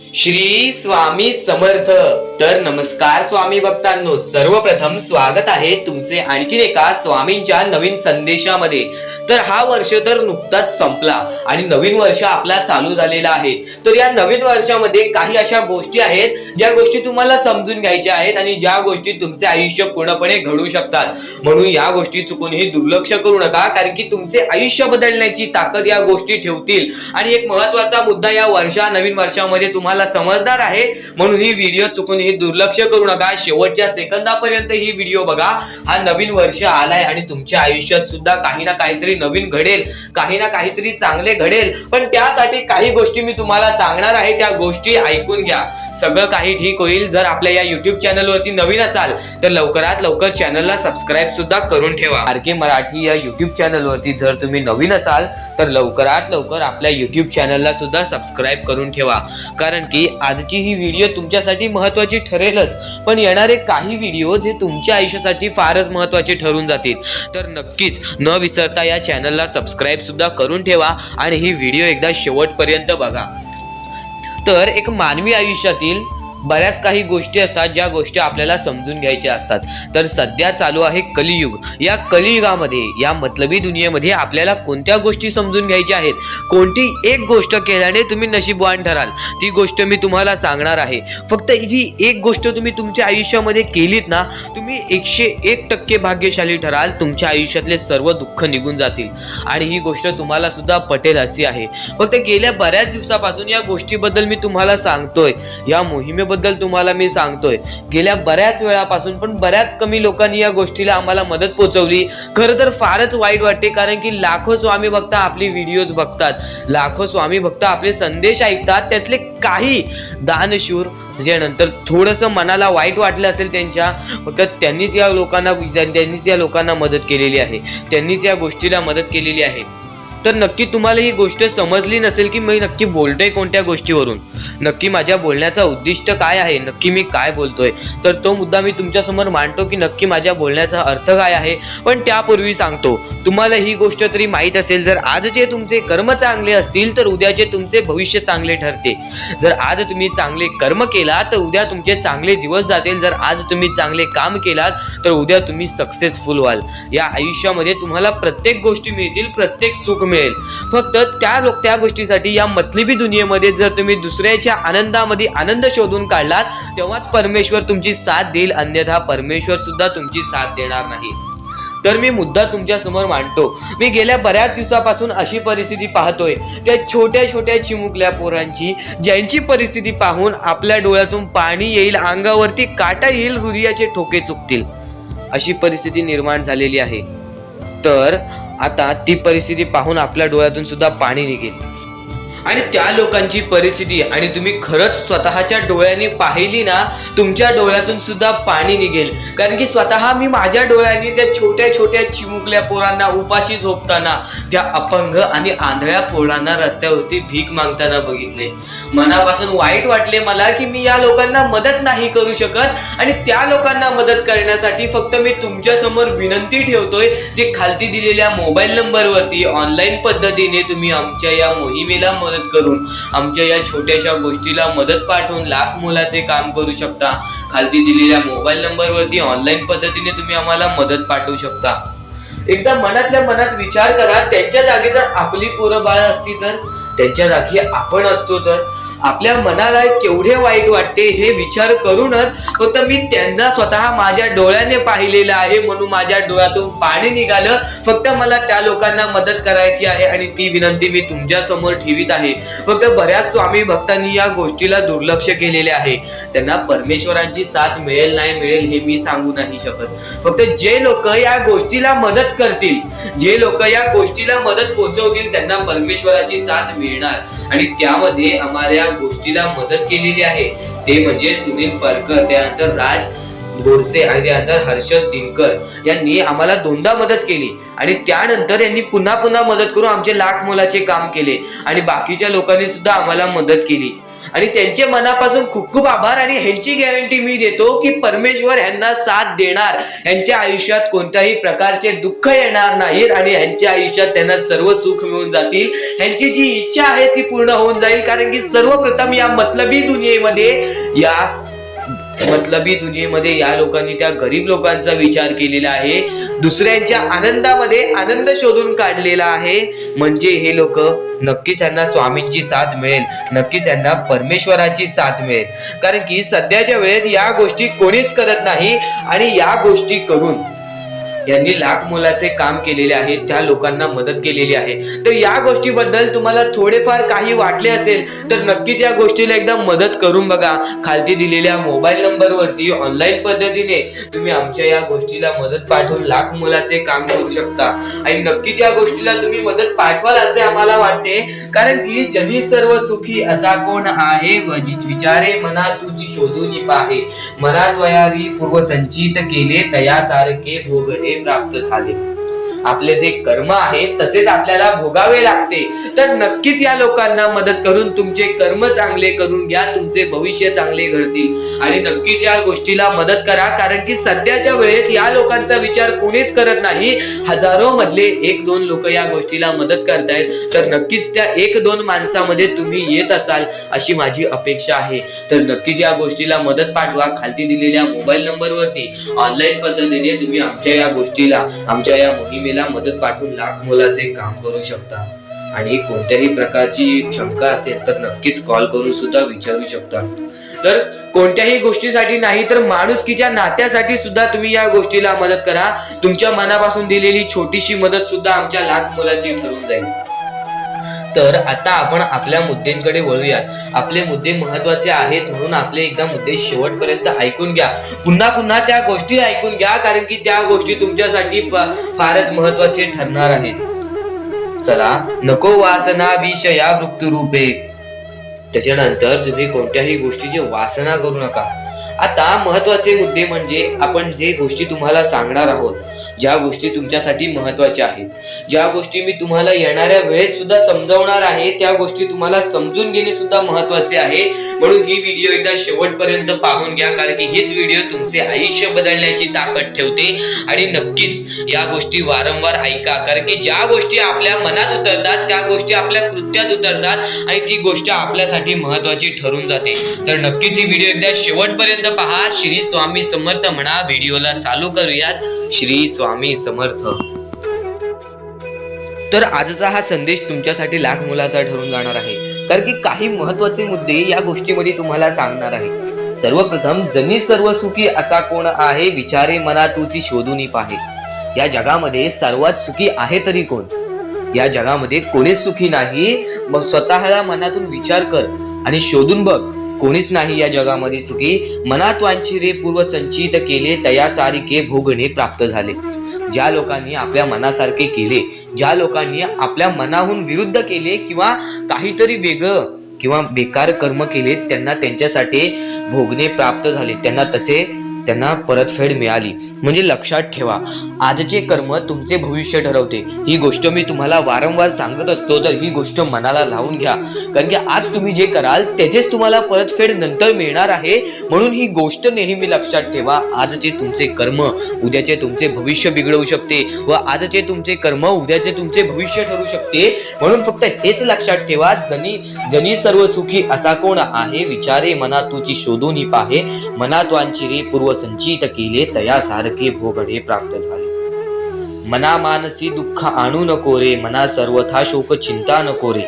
श्री स्वामी समर्थ। तर नमस्कार स्वामी भक्तांनो, सर्वप्रथम स्वागत आहे तुमचे आणखीन एका स्वामींच्या नवीन संदेशामध्ये। तर हा वर्ष तर नुकताच संपला आणि नवीन वर्ष आपला चालू झालेला आहे। तर या नवीन वर्षामध्ये काही अशा गोष्टी आहेत ज्या गोष्टी तुम्हाला समजून घ्यायच्या आहेत आणि ज्या गोष्टी तुमचे आयुष्य पूर्णपणे घडवू शकतात। म्हणून या गोष्टी चुकूनही दुर्लक्ष करू नका, कारण की तुमचे आयुष्य बदलण्याची ताकद या गोष्टी ठेवतील। आणि एक महत्त्वाचा मुद्दा या नवीन वर्षामध्ये तुम्हाला समजणार आहे, म्हणून ही व्हिडिओ चुकूनही दुर्लक्ष करू नका। शेवटच्या सेकंदापर्यंत ही व्हिडिओ बघा। हा नवीन वर्ष आलाय आणि तुमच्या आयुष्यात सुद्धा काही ना काहीतरी नवीन घडेल, काही ना काहीतरी चांगले घडेल। पण त्यासाठी काही गोष्टी मी तुम्हाला सांगणार आहे, त्या गोष्टी ऐकून घ्या। सगळं काही ठीक होईल। जर आपल्या या YouTube चॅनलवरती नवीन असाल तर लवकरात लवकर चॅनलला सबस्क्राइब सुद्धा करून ठेवा। आरके मराठी या YouTube चॅनलवरती जर तुम्ही नवीन असाल तर लवकरात लवकर आपल्या YouTube चॅनलला सुद्धा सबस्क्राइब करून ठेवा, कारण की आजची ही व्हिडिओ तुमच्यासाठी महत्त्वाची ठरेलच, पण येणारे काही व्हिडिओ जे तुमच्या आयुष्यासाठी फारच महत्त्वाचे ठरून जातील। तर नक्कीच न विसरता या चॅनलला सबस्क्राइब सुद्धा करून ठेवा आणि ही व्हिडिओ एकदा शेवटपर्यंत बघा। तर एक मानवी आयुष्यातील बऱ्याच काही गोष्टी असतात ज्या गोष्टी आपल्याला समजून घ्यायच्या असतात। तर सध्या चालू आहे कलियुग। या कलियुगामध्ये, या मतलबी दुनियेमध्ये आपल्याला कोणत्या गोष्टी समजून घ्यायच्या आहेत, कोणती एक गोष्ट केल्याने तुम्ही नशीबवान ठराल, ती गोष्ट मी तुम्हाला सांगणार आहे। फक्त ही एक गोष्ट तुम्ही तुमच्या आयुष्यामध्ये केलीत ना, तुम्ही 101% भाग्यशाली ठराल। तुमच्या आयुष्यातले सर्व दुःख निघून जातील आणि ही गोष्ट तुम्हाला सुद्धा पटेल अशी आहे। फक्त गेल्या बऱ्याच दिवसापासून या गोष्टीबद्दल मी तुम्हाला सांगतोय, या मोहिमेबद्दल तुम्हाला मी सांगतोय। गेल्या बऱ्याच वेळापासून पण बऱ्याच कमी लोकांनी या गोष्टीला आम्हाला मदत पोहोचवली। खरं तर फारच वाईट वाटते, कारण की लाखो स्वामी भक्त आपली व्हिडिओज बघतात, लाखो स्वामी भक्त आपले संदेश ऐकतात। त्यातले काही दानशूर त्यानंतर थोडंसं मनाला वाईट वाटलं असेल त्यांच्या, फक्त त्यांनीच या लोकांना मदत केलेली आहे, त्यांनीच या गोष्टीला मदत केलेली आहे। तर नक्की तुम्हाला ही गोष्ट समजली नसेल की मी नक्की बोलतोय कोणत्या गोष्टीवरून, नक्की माझ्या बोलण्याचा उद्दिष्ट काय आहे, नक्की मी काय बोलतोय। तर तो मुद्दा मी तुमच्या समोर मांडतो की नक्की माझ्या बोलण्याचा अर्थ काय आहे। पण त्यापूर्वी सांगतो, तुम्हाला ही गोष्ट तरी माहीत असेल, जर आजचे तुमचे कर्म चांगले असतील तर उद्याचे तुमचे भविष्य चांगले ठरते। जर आज तुम्ही चांगले कर्म केलात तर उद्या तुमचे चांगले दिवस जातील। जर आज तुम्ही चांगले काम केलात तर उद्या तुम्ही सक्सेसफुल व्हाल। या आयुष्यामध्ये तुम्हाला प्रत्येक गोष्टी मिळतील, प्रत्येक सुख मिळेल। फक्त त्या गोष्टीसाठी या मतलबी दुनियेमध्ये जर तुम्ही दुसऱ्याच्या आनंदामध्ये आनंद शोधून काढलात तेव्हाच परमेश्वर तुमची साथ देईल, अन्यथा परमेश्वर सुद्धा तुमची साथ देणार नाही। तर मी मुद्दा तुमच्या समोर मांडतो। मी गेल्या बऱ्याच दिवसापासून अशी परिस्थिती पाहतोय, त्या छोट्या छोट्या चिमुकल्या पोरांची, ज्यांची परिस्थिती पाहून आपल्या डोळ्यातून पाणी येईल, अंगावरती काटा येईल, हृदयाचे ठोके चुकतील, अशी परिस्थिती निर्माण झालेली आहे। तर आता ती परिस्थिती पाहून आपल्या डोळ्यातून सुद्धा पाणी निघेल आणि त्या लोकांची परिस्थिती आणि तुम्ही खरंच स्वतःच्या डोळ्यांनी पाहिली ना, तुमच्या डोळ्यातून सुद्धा पाणी निघेल। कारण की स्वतः मी माझ्या डोळ्यांनी त्या छोट्या छोट्या चिमुकल्या पोरांना उपाशी झोपताना, त्या अपंग आणि आंधळ्या पोरांना रस्त्यावरती भीक मागताना बघितले। मनापासून वाईट वाटले मला की मी या लोकांना मदत नाही करू शकत आणि त्या लोकांना मदत करण्यासाठी फक्त मी तुमच्या समोर विनंती ठेवतोय, ते खालती दिलेल्या मोबाईल नंबरवरती ऑनलाईन पद्धतीने तुम्ही आमच्या या मोहिमेला मदत करून, आमच्या या छोट्याशा गोष्टीला मदत पाठवून लाख मोलाचे काम करू शकता। खालती दिलेल्या मोबाईल नंबरवरती ऑनलाईन पद्धतीने तुम्ही आम्हाला मदत पाठवू शकता। एकदा मनातल्या मनात विचार करा, त्यांच्या जागी जर आपली पोरं बाळ असती तर, त्यांच्या जागी आपण असतो तर आपल्या मनाला केवढे वाईट वाटते हे विचार करूनच फक्त मी त्यांना स्वतः माझ्या डोळ्याने पाहिलेलं आहे, म्हणून माझ्या डोळ्यातून पाणी निघालं। फक्त मला त्या लोकांना मदत करायची आहे आणि ती विनंती मी तुमच्या समोर ठेवीत आहे। फक्त बऱ्याच स्वामी भक्तांनी या गोष्टीला दुर्लक्ष केलेले आहे। त्यांना परमेश्वरांची साथ मिळेल नाही मिळेल हे मी सांगू नाही शकत। फक्त जे लोक या गोष्टीला मदत करतील, जे लोक या गोष्टीला मदत पोहोचवतील, त्यांना परमेश्वराची साथ मिळणार। आणि त्यामध्ये आम्हाला गोष्टीला मदत केलेली आहे ते म्हणजे सुनील परकर, त्यानंतर राज गोडसे आणि त्यानंतर हर्षद दिनकर यांनी आम्हाला दोनदा मदत केली आणि त्यानंतर यांनी पुन्हा मदत करून आमचे लाख मोलाचे काम केले आणि बाकीच्या लोकांनी सुद्धा आम्हाला मदत केली। आणि त्यांचे मनापासून खूप खूप आभार. आणि ह्यांची गॅरंटी मी देतो की परमेश्वर ह्यांना साथ देणार. ह्यांच्या आयुष्यात कोणत्याही प्रकारचे दुःख येणार नाहीत आणि ह्यांच्या आयुष्यात त्यांना सर्व सुख मिळून जातील. ह्यांची जी इच्छा आहे ती पूर्ण होऊन जाईल. कारण की सर्वप्रथम या मतलबी दुनियेमध्ये या लोकांनी त्या गरीब लोकांचा विचार केलेला आहे. दुसऱ्यांच्या आनंदामध्ये आनंद शोधून काढलेला आहे. म्हणजे हे लोक नक्कीच यांना स्वामींची साथ मिळेल, नक्कीच यांना परमेश्वराची साथ मिळेल. कारण की सध्याच्या वेळेत या गोष्टी कोणीच करत नाही आणि या गोष्टी करून यांनी लाख मोलाचे काम केलेले आहे, त्या लोकांना मदत केलेली आहे. तर या गोष्टीबद्दल तुम्हाला थोडेफार काही वाटले असेल तर नक्कीच या गोष्टीला एकदा मदत करून बघा. खालती दिलेल्या मोबाईल नंबरवरती ऑनलाईन पद्धतीने तुम्ही आमच्या या गोष्टीला मदत पाठवून लाख मोलाचे काम करू शकता. आणि नक्कीच या गोष्टीला तुम्ही मदत पाठवाल असे आम्हाला वाटते. कारण की जनी सर्व सुखी असा कोण आहे, विचारे मना तुझी शोधून पाहे, मनात वयारी पूर्व संचित केले तयासारखे भोगणे प्राप्त झाले. आपले जे कर्म आहे तसेच आपल्याला भोगावे लागते. तर नक्कीच या लोकांना मदत करून तुमचे कर्म चांगले करून घ्या, तुमचे भविष्य चांगले घडतील. आणि नक्कीच या गोष्टीला मदत करा. कारण की सध्याच्या वेळेत या लोकांचा विचार कोणीच करत नाही. हजारो मधले 1-2 लोक या गोष्टीला मदत करतायत. तर नक्कीच त्या 1-2 माणसामध्ये तुम्ही येत असाल अशी माझी अपेक्षा आहे. तर नक्कीच या गोष्टीला मदत पाठवा. खालती दिलेल्या मोबाईल नंबरवरती ऑनलाईन पद्धतीने तुम्ही आमच्या या गोष्टीला, आमच्या या मोहिमेला मदत पाठवून लाख मोलाचे काम करू शकता. आणि कोणत्याही प्रकारची शंका असेल तर नक्कीच कॉल करून सुद्धा विचारू शकता. तर कोणत्याही गोष्टीसाठी नाही तर माणुसकीच्या नात्यासाठी सुद्धा तुम्ही या गोष्टीला मदत करा. तुमच्या मनापासून दिलेली छोटीशी मदत सुद्धा आमच्या लाख मोलाची ठरून जाईल. तर आता आपण आपल्या मुद्द्यांकडे वळूयात. आपले मुद्दे महत्वाचे आहेत म्हणून आपले एकदा मुद्दे शेवटपर्यंत ऐकून घ्या. पुन्हा पुन्हा त्या गोष्टी ऐकून घ्या, कारण की त्या गोष्टी तुमच्यासाठी फारच महत्वाचे ठरणार आहेत. चला, नको वासना विषया वृत्ती रूपे. त्याच्यानंतर तुम्ही कोणत्याही गोष्टीची वासना करू नका. आता महत्वाचे मुद्दे म्हणजे आपण जे गोष्टी तुम्हाला सांगणार आहोत, ज्या गोष्टी तुमच्यासाठी महत्वाच्या आहेत, ज्या गोष्टी मी तुम्हाला येणाऱ्या वेळेत सुद्धा समजावणार आहे, त्या गोष्टी तुम्हाला समजून घेणे सुद्धा महत्वाचे आहे. म्हणून ही व्हिडिओ एकदा शेवटपर्यंत पाहून घ्या, कारण की हेच व्हिडिओ तुमचे आयुष्य बदलण्याची ताकद ठेवते. आणि नक्कीच या गोष्टी वारंवार ऐका, कारण की ज्या गोष्टी आपल्या मनात उतरतात त्या गोष्टी आपल्या कृत्यात उतरतात आणि ती गोष्ट आपल्यासाठी महत्वाची ठरून जाते. तर नक्कीच ही व्हिडिओ एकदा शेवटपर्यंत पहा. श्री स्वामी समर्थ म्हणा. व्हिडिओला चालू करूयात. श्री स्वामी समर्थ. तर आजचा हा संदेश तुमच्यासाठी लाख मोलाचा ठरून जाणार आहे, कारण की काही महत्वाचे मुद्दे या गोष्टीमध्ये तुम्हाला सांगणार आहे. सर्वप्रथम, जनी सर्व सुखी असा कोण आहे, विचारे मना तुझी शोधून पाहे. या जगामध्ये सर्वात सुखी आहे तरी कोण? या जगामध्ये कोणीच सुखी नाही. मग स्वतःला मनातून विचार कर आणि शोधून बघ. कोणीच नाही या जगामध्ये सुखी. मनात वांछिरे पूर्व संचित केले तयासारखे भोगणे प्राप्त झाले. ज्या लोकांनी आपल्या मनासारखे केले, ज्या लोकांनी आपल्या मनाहून विरुद्ध केले किंवा काहीतरी वेगळं किंवा बेकार कर्म केले, त्यांना त्यांच्यासाठी भोगणे प्राप्त झाले. त्यांना परतफेड मिळाली. म्हणजे लक्षात ठेवा, आजचे कर्म तुमचे भविष्य ठरवते. ही गोष्ट मी तुम्हाला वारंवार सांगत असतो, तर ही गोष्ट मनाला लावून घ्या, कारण की आज तुम्ही जे कराल त्याचेच तुम्हाला परतफेड नंतर मिळणार आहे. म्हणून ही गोष्ट नेहमी लक्षात ठेवा. आजचे तुमचे कर्म उद्याचे तुमचे भविष्य बिघडवू शकते व आजचे तुमचे कर्म उद्याचे तुमचे भविष्य ठरू शकते. म्हणून फक्त हेच लक्षात ठेवा, जनी सर्व सुखी असा कोण आहे, विचारे मना तुझी शोधून पाहे, मनात वांछिरे पूर्व संचित केले तयासारखे भोगणे प्राप्त झाले. मना मानसी दुःख आणू नको रे, मना सर्वथा शोक चिंता नको रे.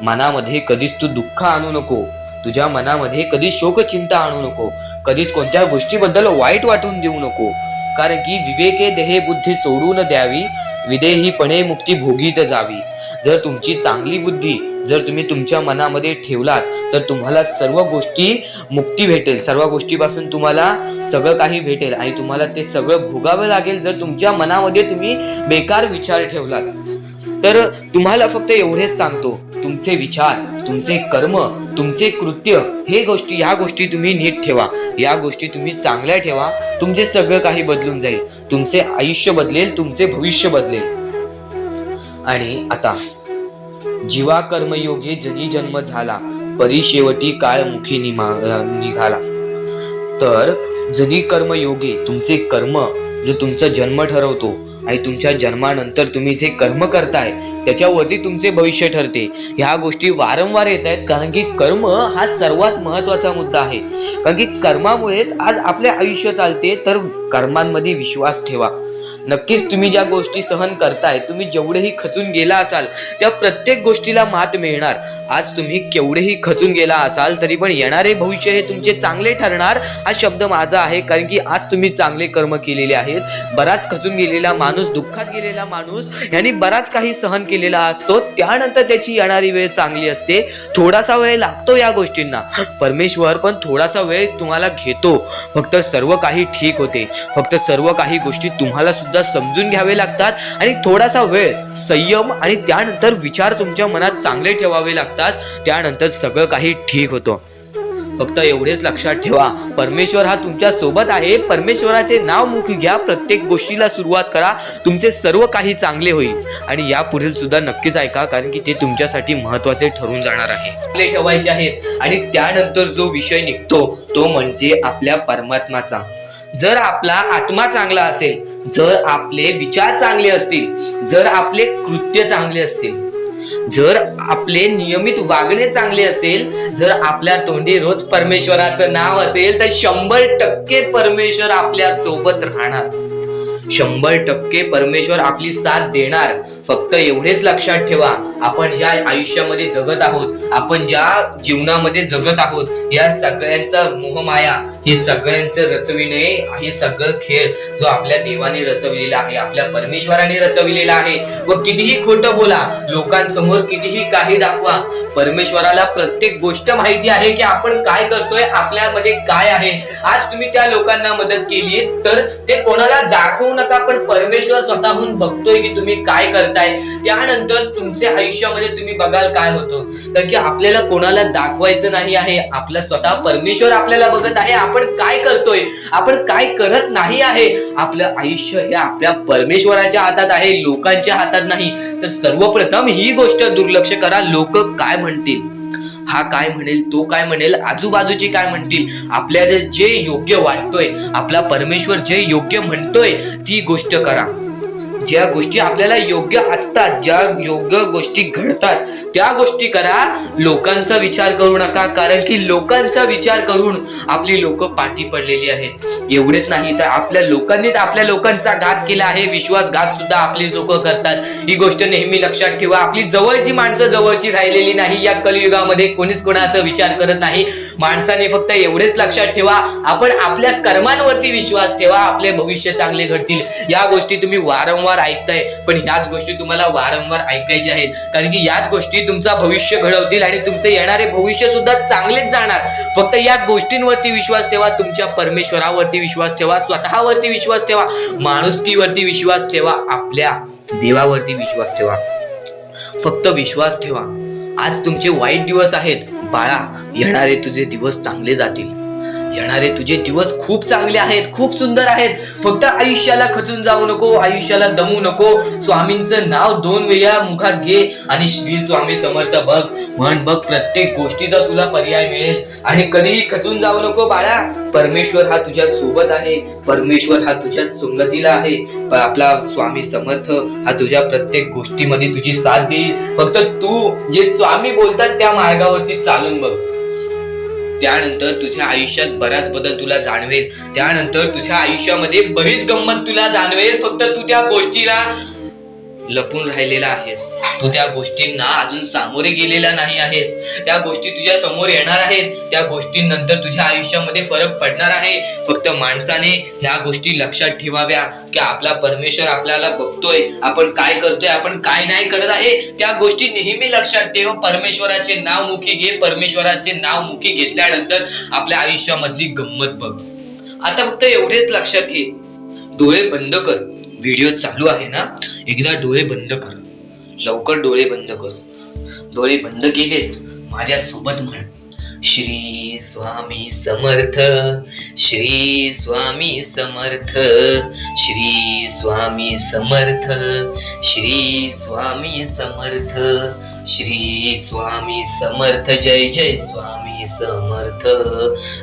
मनामध्ये कधीच तू दुःख आणू नको. तुझ्या मनामध्ये कधीच शोक चिंता आणू नको. कधीच कोणत्या गोष्टीबद्दल वाईट वाटून देऊ नको. कारण की विवेके देहे बुद्धी सोडून द्यावी, विदेहीपणे मुक्ती भोगीत जावी. जर तुमची चांगली बुद्धी जर तुम्ही तुमच्या मनामध्ये ठेवलात तर तुम्हाला सर्व गोष्टी मुक्ती भेटेल. सर्व गोष्टीपासून तुम्हाला सगळं काही भेटेल आणि तुम्हाला ते सगळं भोगावं लागेल जर तुमच्या मनामध्ये तुम्ही बेकार विचार ठेवलात. तर तुम्हाला फक्त एवढेच सांगतो, तुमचे विचार, तुमचे कर्म, तुमचे कृत्य या गोष्टी तुम्ही नीट ठेवा. या गोष्टी तुम्ही चांगल्या ठेवा. तुमचे सगळं काही बदलून जाईल. तुमचे आयुष्य बदलेल, तुमचे भविष्य बदलेल. आणि आता जीवा कर्मयोगे जनी जन्म झाला, परिशेवटी काळमुखी निघाला. तर जनी कर्मयोगी तुमचे कर्म जो तुमचा जन्म ठरवतो आणि तुमच्या जन्मानंतर तुम्ही जे कर्म करताय त्याच्यावरती तुमचे भविष्य ठरते. ह्या गोष्टी वारंवार येत आहेत कारण की कर्म हा सर्वात महत्वाचा मुद्दा आहे. कारण की कर्मामुळेच आज आपले आयुष्य चालते. तर कर्मांमध्ये विश्वास ठेवा. नक्कीच तुम्ही ज्या गोष्टी सहन करताय, तुम्ही जेवढेही खचून गेला असाल त्या प्रत्येक गोष्टीला मात मिळणार. आज तुम्ही केवढेही खचून गेला असाल तरी पण येणारे भविष्य हे तुमचे चांगले ठरणार हा शब्द माझा आहे. कारण की आज तुम्ही चांगले कर्म केलेले आहेत. बराच खचून गेलेला माणूस, दुःखात गेलेला माणूस यांनी बराच काही सहन केलेला असतो. त्यानंतर त्याची येणारी वेळ चांगली असते. थोडासा वेळ लागतो या गोष्टींना, परमेश्वर पण थोडासा वेळ तुम्हाला घेतो. फक्त सर्व काही ठीक होते. फक्त सर्व काही गोष्टी तुम्हाला सुद्धा समजून घ्यावे लागतात आणि थोडासा वेळ संयम आणि त्यानंतर विचार तुमच्या मनात चांगले ठेवावे लागतात. त्यानंतर सगळं काही ठीक होतं. फक्त एवढेच लक्षात ठेवा, परमेश्वर हा तुमच्या सोबत आहे. परमेश्वराचे नाव मुखी घ्या. प्रत्येक गोष्टीला सुरुवात करा. तुमचे सर्व काही चांगले होईल. आणि या पुढील सुद्धा नक्कीच ऐका कारण की ते तुमच्यासाठी महत्वाचे ठरून जाणार आहे. चांगले ठेवायचे आहेत. आणि त्यानंतर जो विषय निघतो तो म्हणजे आपल्या परमात्माचा. जर आपला आत्मा चांगला असेल, जर आपले विचार चांगले असतील, जर आपले कृत्य चांगले असतील, जर आपले नियमित वागणे चांगले असेल, जर आपल्या तोंडी रोज परमेश्वराचं नाव असेल तर 100% परमेश्वर आपल्या सोबत राहणार. 100% परमेश्वर आपली साथ देणार. फक्त एवढेच लक्षात ठेवा, आपण ज्या आयुष्यामध्ये जगत आहोत, आपण ज्या जीवनामध्ये जगत आहोत, या सगळ्यांचा मोहमाया, हे सगळ्यांचं रचविणे, हे सगळं खेळ जो आपल्या देवाने रचविलेला आहे, आपल्या परमेश्वराने रचविलेला आहे. व कितीही खोटं बोला, लोकांसमोर कितीही काही दाखवा, परमेश्वराला प्रत्येक गोष्ट माहिती आहे की आपण काय करतोय, आपल्यामध्ये काय आहे. आज तुम्ही त्या लोकांना मदत केली तर ते कोणाला दाखवू नका, पण परमेश्वर स्वतःहून बघतोय की तुम्ही काय करताय. त्यानंतर तुमच्या आयुष्यामध्ये तुम्ही बघाल काय होतं. कारण की आपल्याला कोणाला दाखवायचं नाही आहे. आपला स्वतः परमेश्वर आपल्याला बघत आहे. आपण काय करतोय, आपण काय करत नाही आहे. आपलं आयुष्य हे आपल्या परमेश्वराच्या हातात आहे, लोकांच्या हातात नाही. तर सर्वप्रथम ही गोष्ट दुर्लक्ष करा. लोक काय म्हणतील, हा काय म्हणेल, तो काय म्हणेल, आजूबाजूचे काय म्हणतील. आपल्याला जे योग्य वाटतोय, आपला परमेश्वर जे योग्य म्हणतोय ती गोष्ट करा. ज्या गोष्टी आपल्याला योग्य असतात, ज्या योग्य गोष्टी घडतात त्या गोष्टी करा. लोकांचा विचार करू नका, कारण की लोकांचा विचार करून आपली लोक पाठी पडलेली आहेत. एवढेच नाही तर आपल्या लोकांनीच आपल्या लोकांचा घात केला आहे. विश्वासघात सुद्धा आपली लोक करतात. ही गोष्ट नेहमी लक्षात ठेवा. आपली जवळची माणसं जवळची राहिलेली नाही. या कलियुगामध्ये कोणीच कोणाचा विचार करत नाही. माणसाने फक्त एवढेच लक्षात ठेवा, आपण आपल्या कर्मांवरती विश्वास ठेवा. आपले भविष्य चांगले घडतील. या गोष्टी तुम्ही वारंवार ऐकताय, पण ह्याच गोष्टी तुम्हाला वारंवार ऐकायच्या आहेत. कारण की याच गोष्टी तुमचा भविष्य घडवतील आणि तुमचे येणारे भविष्य सुद्धा चांगलेच जाणार. फक्त या गोष्टींवरती विश्वास ठेवा. तुमच्या परमेश्वरावरती विश्वास ठेवा, स्वतःवरती विश्वास ठेवा, माणुसकीवरती विश्वास ठेवा, आपल्या देवावरती विश्वास ठेवा. फक्त विश्वास ठेवा. आज तुमचे वाईट दिवस आहेत बाळा, येणारे तुझे दिवस चांगले जातील. येणारे तुझे दिवस खूप चांगले आहेत, खूप सुंदर आहेत. फक्त आयुष्याला खचून जाऊ नको, आयुष्याला दमू नको. स्वामींचं नाव 2 वेळा मुखात घे आणि श्री स्वामी समर्थ बघ, म्हण बघ. प्रत्येक गोष्टीचा तुला पर्याय मिळेल. आणि कधीही खचून जाऊ नको बाळा. परमेश्वर हा तुझ्या सोबत आहे. परमेश्वर हा तुझ्या संगतीला आहे. आपला स्वामी समर्थ हा तुझ्या प्रत्येक गोष्टीमध्ये तुझी साथ देईल. फक्त तू जे स्वामी बोलतात त्या मार्गावरती चालून बघ. त्यानंतर तुझ्या आयुष्यात बराच बदल तुला जाणवेल. त्यानंतर तुझ्या आयुष्यामध्ये बरीच गंमत तुला जाणवेल. फक्त तू त्या गोष्टीला लपून राहिलेला आहेस. तू त्या गोष्टींना अजून सामोरे गेलेला नाही आहेस. त्या गोष्टी तुझ्या समोर येणार आहेत. त्या गोष्टींनंतर तुझ्या आयुष्यामध्ये फरक पडणार आहे. फक्त माणसाने ह्या गोष्टी लक्षात ठेवाव्या की आपला परमेश्वर आपल्याला बघतोय, आपण काय करतोय, आपण काय नाही करत आहे. त्या गोष्टी नेहमी लक्षात ठेव. परमेश्वराचे नाव मुखी घे. परमेश्वराचे नाव मुखी घेतल्यानंतर आपल्या आयुष्यामधली गंमत बघ. आता फक्त एवढेच लक्षात घे, डोळे बंद कर. व्हिडिओ चालू आहे ना, एकदा डोळे बंद कर. लवकर डोळे बंद कर. डोळे बंद केलेस, माझ्या सोबत म्हण, श्री स्वामी समर्थ, श्री स्वामी समर्थ, श्री स्वामी समर्थ, श्री स्वामी समर्थ, श्री स्वामी समर्थ, जय जय स्वामी समर्थ.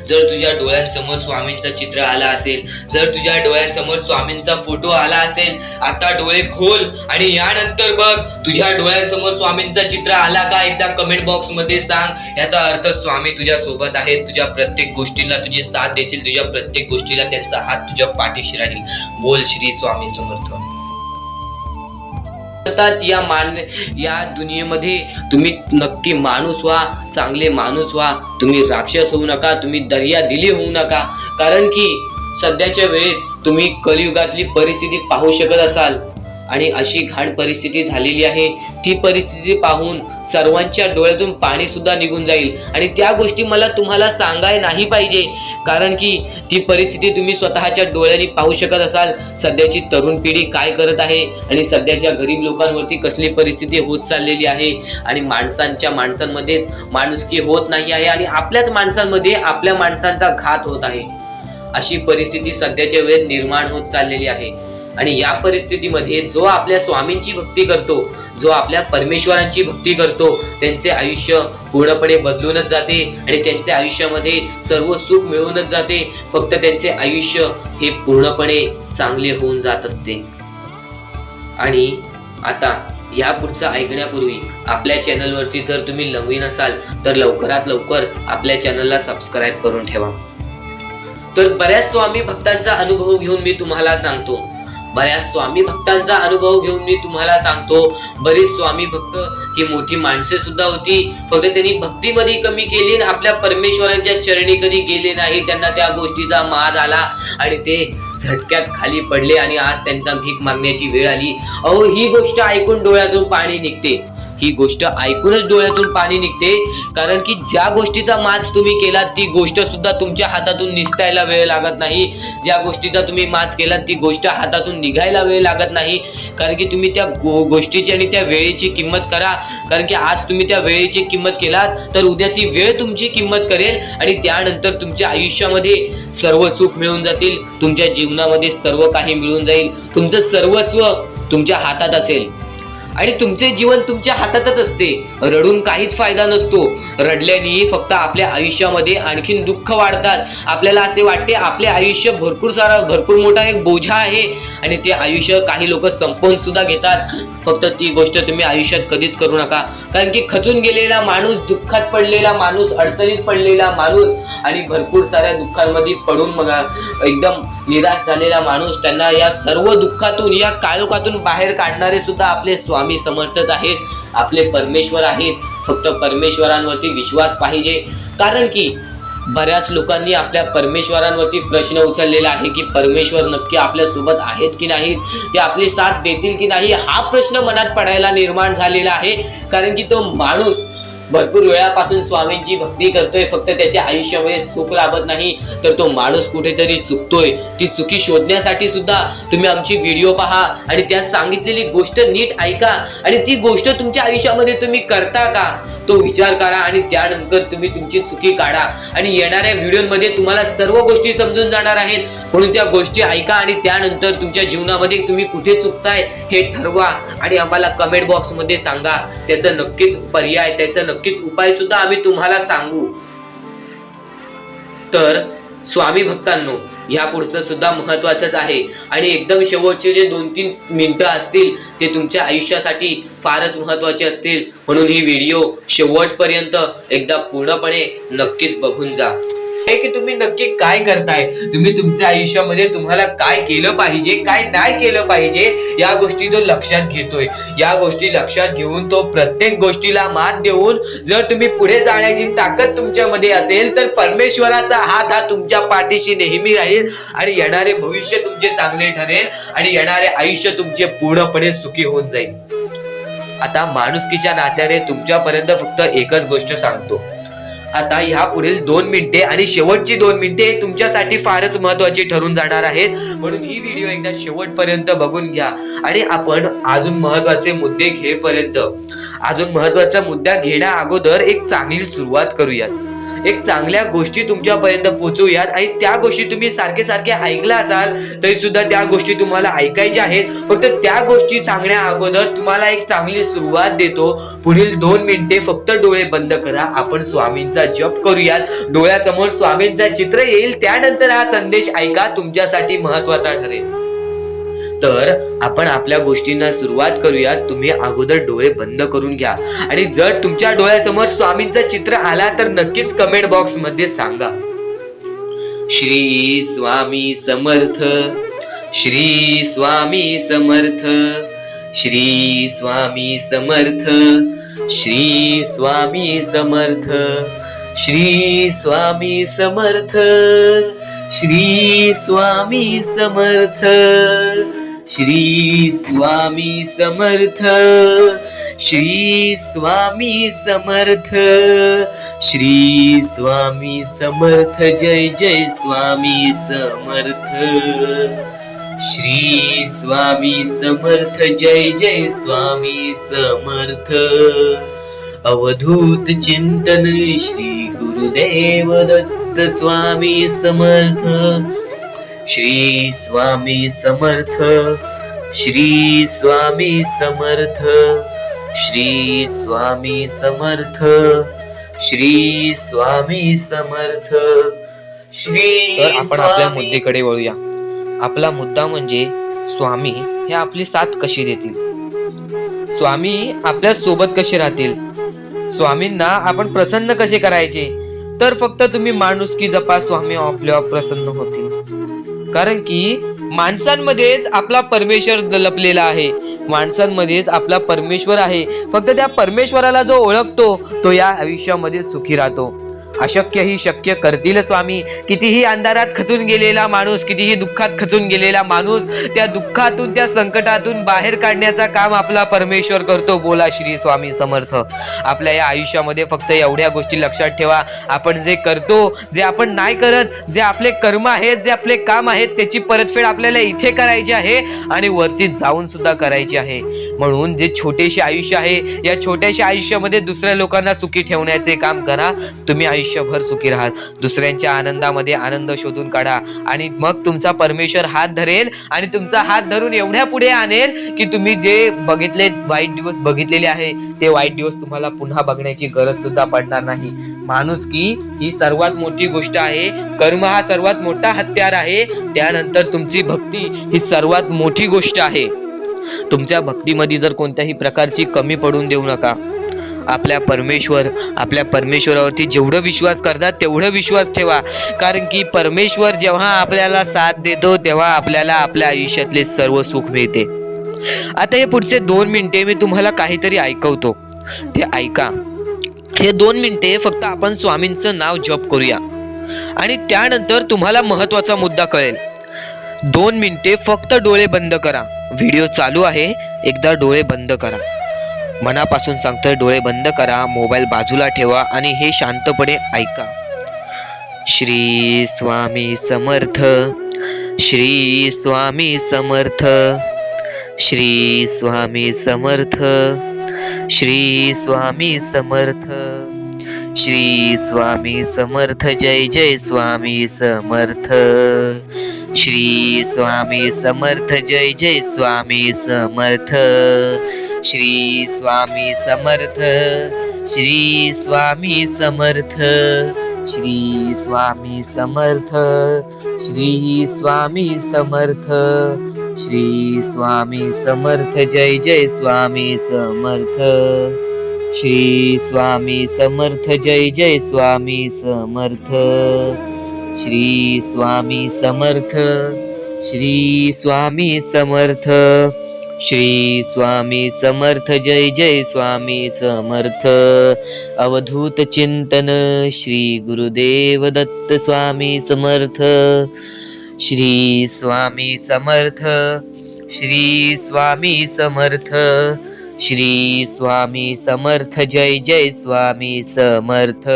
जर तुझ्या डोळ्यांसमोर स्वामींचं चित्र आला असेल, जर तुझ्या डोळ्यांसमोर स्वामींचा फोटो आला असेल, आता डोळे खोल आणि यानंतर बघ तुझ्या डोळ्यांसमोर स्वामींचा चित्र आला का, एकदा कमेंट बॉक्स मध्ये सांग. याचा अर्थ स्वामी तुझ्या सोबत आहेत, तुझ्या प्रत्येक गोष्टीला तुझी साथ देतील, तुझ्या प्रत्येक गोष्टीला त्यांचा हात तुझ्या पाठीशी राहील. बोल श्री स्वामी समर्थ. या दुनियेमध्ये तुम्ही नक्की माणूस व्हा, चांगले माणूस व्हा. तुम्ही राक्षस होऊ नका, तुम्ही दर्या दिली होऊ नका. कारण की सध्याच्या वेळेत तुम्ही कलियुगातली परिस्थिती पाहू शकत असाल आणि अशी घाण परिस्थिती झालेली आहे. ती परिस्थिती पाहून सर्वांच्या डोळ्यातून पाणी सुद्धा निघून जाईल आणि त्या गोष्टी मला तुम्हाला सांगाय नाही पाहिजे. कारण की ती परिस्थिती तुम्ही स्वतःच्या डोळ्यांनी पाहू शकत असाल. सध्याची तरुण पिढी काय करत आहे आणि सध्याच्या गरीब लोकांवरती कसली परिस्थिती होत चाललेली आहे आणि माणसांमध्येच माणुसकी होत नाही आहे आणि आपल्याच माणसांमध्ये आपल्या माणसांचा घात होत आहे. अशी परिस्थिती सध्याच्या वेळेत निर्माण होत चाललेली आहे. आणि या परिस्थितीमध्ये जो आपल्या स्वामींची भक्ती करतो, जो आपल्या परमेश्वरांची भक्ती करतो, त्यांचे आयुष्य पूर्णपणे बदलूनच जाते आणि त्यांच्या आयुष्यामध्ये सर्व सुख मिळूनच जाते. फक्त त्यांचे आयुष्य हे पूर्णपणे चांगले होऊन जात असते. आणि आता या पुढचं ऐकण्यापूर्वी आपल्या चॅनलवरती जर तुम्ही नवीन असाल तर लवकरात लवकर आपल्या चॅनलला सबस्क्राईब करून ठेवा. तर बऱ्याच स्वामी भक्तांचा अनुभव घेऊन मी तुम्हाला सांगतो, बरेच स्वामी भक्त ही मोठी माणसे सुद्धा होती, फक्त त्यांनी भक्तीमध्ये कमी केली आणि आपल्या परमेश्वरांच्या चरणी कधी गेले नाही. त्यांना त्या गोष्टीचा माज आला आणि ते झटक्यात खाली पडले आणि आज त्यांना भीक मागण्याची वेळ आली. अहो, ही गोष्ट ऐकून डोळ्यातून पाणी निघते. ही गोष्ट ऐकूनच डोळ्यातून पाणी निघते. कारण की ज्या गोष्टीचा माज तुम्ही केला ती गोष्ट सुद्धा तुमच्या हातातून निसटायला वेळ लागत नाही. ज्या गोष्टीचा तुम्ही माज केला ती गोष्ट हातातून निघायला वेळ लागत नाही. कारण की तुम्ही त्या गोष्टीची आणि त्या वेळेची किंमत करा. कारण की आज तुम्ही त्या वेळेची किंमत केलात तर उद्या ती वेळ तुमची किंमत करेल आणि त्यानंतर तुमच्या आयुष्यामध्ये सर्व सुख मिळून जातील. तुमच्या जीवनामध्ये सर्व काही मिळून जाईल. तुमचं सर्वस्व तुमच्या हातात असेल आणि तुमचे जीवन तुमच्या हातातच असते. रडून काहीच फायदा नसतो. रडल्याने फक्त आपल्या आयुष्यामध्ये आणखीन दुःख वाढतात. आपल्याला असे वाटते आपले आयुष्य भरपूर मोठा एक बोझा आहे आणि ते आयुष्य काही लोक संपवून सुद्धा घेतात. फक्त ती गोष्ट तुम्ही आयुष्यात कधीच करू नका. कारण की खचून गेलेला माणूस, दुःखात पडलेला माणूस, अडचणीत पडलेला माणूस आणि भरपूर साऱ्या दुःखांमध्ये पडून एकदम निराश झालेला माणूस, त्यांना या सर्व दुःखातून, या काळोखातून बाहेर काढणारे सुद्धा आपले स्वामी समर्थच आहेत, आपले परमेश्वर आहेत. फक्त परमेश्वरांवरती विश्वास पाहिजे. कारण की बऱ्याच लोकांनी आपल्या परमेश्वरांवरती प्रश्न उचललेला आहे की परमेश्वर नक्की आपल्या सोबत आहेत की नाहीत, ते आपली साथ देतील की नाही, हा प्रश्न मनात पडायला निर्माण झालेला आहे. कारण की तो माणूस भरपूर वेळापासून स्वामींची भक्ती करतोय, फक्त त्याच्या आयुष्यामध्ये सुख लाभत नाही, तर तो माणूस कुठेतरी चुकतोय. ती चुकी शोधण्यासाठी सुद्धा तुम्ही आमची व्हिडिओ पहा आणि त्यात सांगितलेली गोष्ट नीट ऐका आणि ती गोष्ट तुमच्या आयुष्यामध्ये तुम्ही करता का तो विचार करा आणि त्यानंतर तुम्ही तुमची चुकी काढा. आणि येणाऱ्या व्हिडिओमध्ये तुम्हाला सर्व गोष्टी समजून जाणार आहेत. म्हणून त्या गोष्टी ऐका आणि त्यानंतर तुमच्या जीवनामध्ये तुम्ही कुठे चुकताय हे ठरवा आणि आम्हाला कमेंट बॉक्स मध्ये सांगा. त्याचं नक्कीच पर्याय, त्याचं नक्कीच उपाय सुद्धा आम्ही तुम्हाला सांगू. तर स्वामी भक्तांनो, या पुढचं सुद्धा महत्वाचंच आहे आणि एकदम शेवटचे जे 2-3 मिनिटं असतील ते तुमच्या आयुष्यासाठी फारच महत्वाचे असतील. म्हणून ही व्हिडिओ शेवटपर्यंत एकदा पूर्णपणे नक्कीच बघून जा की तुम्ही नक्की काय करताय, तुम्ही तुमच्या आयुष्यामध्ये तुम्हाला काय केलं पाहिजे, काय नाही केलं पाहिजे, या गोष्टी तो लक्षात घेतोय. या गोष्टी लक्षात घेऊन तो प्रत्येक गोष्टीला मात देऊन जर तुम्ही पुढे जाण्याची ताकद तुमच्यामध्ये असेल तर परमेश्वराचा हात हा तुमच्या पाठीशी नेहमी राहील आणि येणारे भविष्य तुमचे चांगले ठरेल आणि येणारे आयुष्य तुमचे पूर्णपणे सुखी होऊन जाईल. आता माणुसकीच्या नात्याने तुमच्यापर्यंत फक्त एकच गोष्ट सांगतो. आता ह्या पुढील 2 मिनिटे आणि शेवटची 2 मिनिटे तुमच्यासाठी फारच महत्वाची ठरून जाणार आहेत. म्हणून ही व्हिडिओ एकदा शेवटपर्यंत बघून घ्या आणि आपण अजून महत्वाचे मुद्दे घेईपर्यंत, अजून महत्वाचा मुद्दा घेण्या अगोदर एक चांगली सुरुवात करूयात. एक चांगल्या गोष्टी तुमच्यापर्यंत पोहोचवूयात आणि त्या गोष्टी तुम्ही सारखे सारखे ऐकला असाल तरी सुद्धा त्या गोष्टी तुम्हाला ऐकायच्या आहेत. फक्त त्या गोष्टी सांगण्या अगोदर तुम्हाला एक चांगली सुरुवात देतो. पुढील 2 मिनिटे फक्त डोळे बंद करा. आपण स्वामींचा जप करूयात. डोळ्यासमोर स्वामींचा चित्र येईल, त्यानंतर हा संदेश ऐका, तुमच्यासाठी महत्वाचा ठरेल. तर आपण आपल्या गोष्टींना सुरुवात करूयात. तुम्ही अगोदर डोळे बंद करून घ्या आणि जर तुमच्या डोळ्यासमोर स्वामींचं चित्र आला तर नक्कीच कमेंट बॉक्स मध्ये सांगा. श्री स्वामी समर्थ, श्री स्वामी समर्थ, श्री स्वामी समर्थ, श्री स्वामी समर्थ, श्री स्वामी समर्थ, श्री स्वामी समर्थ, श्री स्वामी समर्थ, श्री स्वामी समर्थ, श्री स्वामी समर्थ. जय जय स्वामी समर्थ, श्री स्वामी समर्थ. जय जय स्वामी समर्थ. अवधूत चिंतन श्री गुरुदेव दत्त स्वामी समर्थ. श्री स्वामी समर्थ, श्री स्वामी समर्थ, श्री स्वामी समर्थ, श्री स्वामी समर्थ, श्री. तर आपण आपल्या मुद्द्याकडे वळूया. आपला मुद्दा म्हणजे स्वामी हे आपली साथ कशी देतील, स्वामी आपल्या सोबत कसे राहतील, स्वामींना आपण प्रसन्न कसे करायचे. तर फक्त तुम्ही माणुसकी जपा, स्वामी आपल्यावर प्रसन्न होतील. कारण की माणसांमध्येच आपला परमेश्वर लपलेला आहे, माणसांमध्येच आपला परमेश्वर आहे. फक्त त्या परमेश्वराला जो ओळखतो तो या आयुष्यामध्ये सुखी राहतो. अशक्य ही शक्य करतील स्वामी. कितीही अंधारात खचून गेलेला माणूस, कितीही दुःखात खचून गेलेला माणूस, त्या दुःखातून त्या संकटातून बाहेर काढण्याचा काम आपला परमेश्वर करतो. बोला श्री स्वामी समर्थ. आपल्या या आयुष्यामध्ये फक्त एवढ्या गोष्टी लक्षात ठेवा. आपण जे करतो, जे आपण नाही करत, जे आपले कर्म आहेत, जे आपले काम आहेत, त्याची परतफेड आपल्याला इथे करायची आहे आणि वरती जाऊन सुद्धा करायची आहे. म्हणून जे छोटेसे आयुष्य आहे, या छोट्याशा आयुष्यामध्ये दुसऱ्या लोकांना सुखी ठेवण्याचे काम करा. तुम्ही आयुष्यभर सुखी राहा. दुसऱ्यांच्या आनंदामध्ये आनंद शोधून काढा आणि मग तुमचा परमेश्वर हात धरेल आणि तुमचा हात धरून एवढ्या पुढे आणेल की तुम्ही जे बघितले वाईट दिवस बघितलेले आहे ते वाईट दिवस तुम्हाला पुन्हा बघण्याची गरज सुद्धा पडणार नाही. माणुसकी ही सर्वात मोठी गोष्ट आहे. कर्म हा सर्वात मोठा हत्यार आहे. त्यानंतर तुमची भक्ती ही सर्वात मोठी गोष्ट आहे. तुमच्या भक्तीमध्ये जर कोणत्याही प्रकारची कमी पडून देऊ नका. आपल्या परमेश्वरावरती जेवढं विश्वास करतात तेवढं विश्वास ठेवा. कारण की परमेश्वर जेव्हा आपल्याला साथ देतो तेव्हा आपल्याला आपल्या आयुष्यातले सर्व सुख मिळते. आता हे पुढचे 2 मिनिटे मी तुम्हाला काहीतरी ऐकवतो, ते ऐका. हे 2 मिनिटे फक्त आपण स्वामींचं नाव जप करूया आणि त्यानंतर तुम्हाला महत्वाचा मुद्दा कळेल. 2 मिनिटे फक्त डोळे बंद करा. व्हिडिओ चालू आहे, एकदा डोळे बंद करा. मनापासून सांगतोय, डोळे बंद करा, मोबाईल बाजूला ठेवा आणि हे शांतपणे ऐका. श्री स्वामी समर्थ, श्री स्वामी समर्थ, श्री स्वामी समर्थ, श्री स्वामी समर्थ, श्री स्वामी समर्थ. जय जय स्वामी समर्थ, श्री स्वामी समर्थ. जय जय स्वामी समर्थ, श्री स्वामी समर्थ, श्री स्वामी समर्थ, श्री स्वामी समर्थ, श्री स्वामी समर्थ, श्री स्वामी समर्थ. जय जय स्वामी समर्थ, श्री स्वामी समर्थ. जय जय स्वामी समर्थ, श्री स्वामी समर्थ, श्री स्वामी समर्थ, श्री स्वामी समर्थ. जय जय स्वामी समर्थ. अवधूत चिंतन श्री गुरुदेव दत्त स्वामी समर्थ. श्री स्वामी समर्थ, श्री स्वामी समर्थ, श्री स्वामी समर्थ. जय जय स्वामी समर्थ,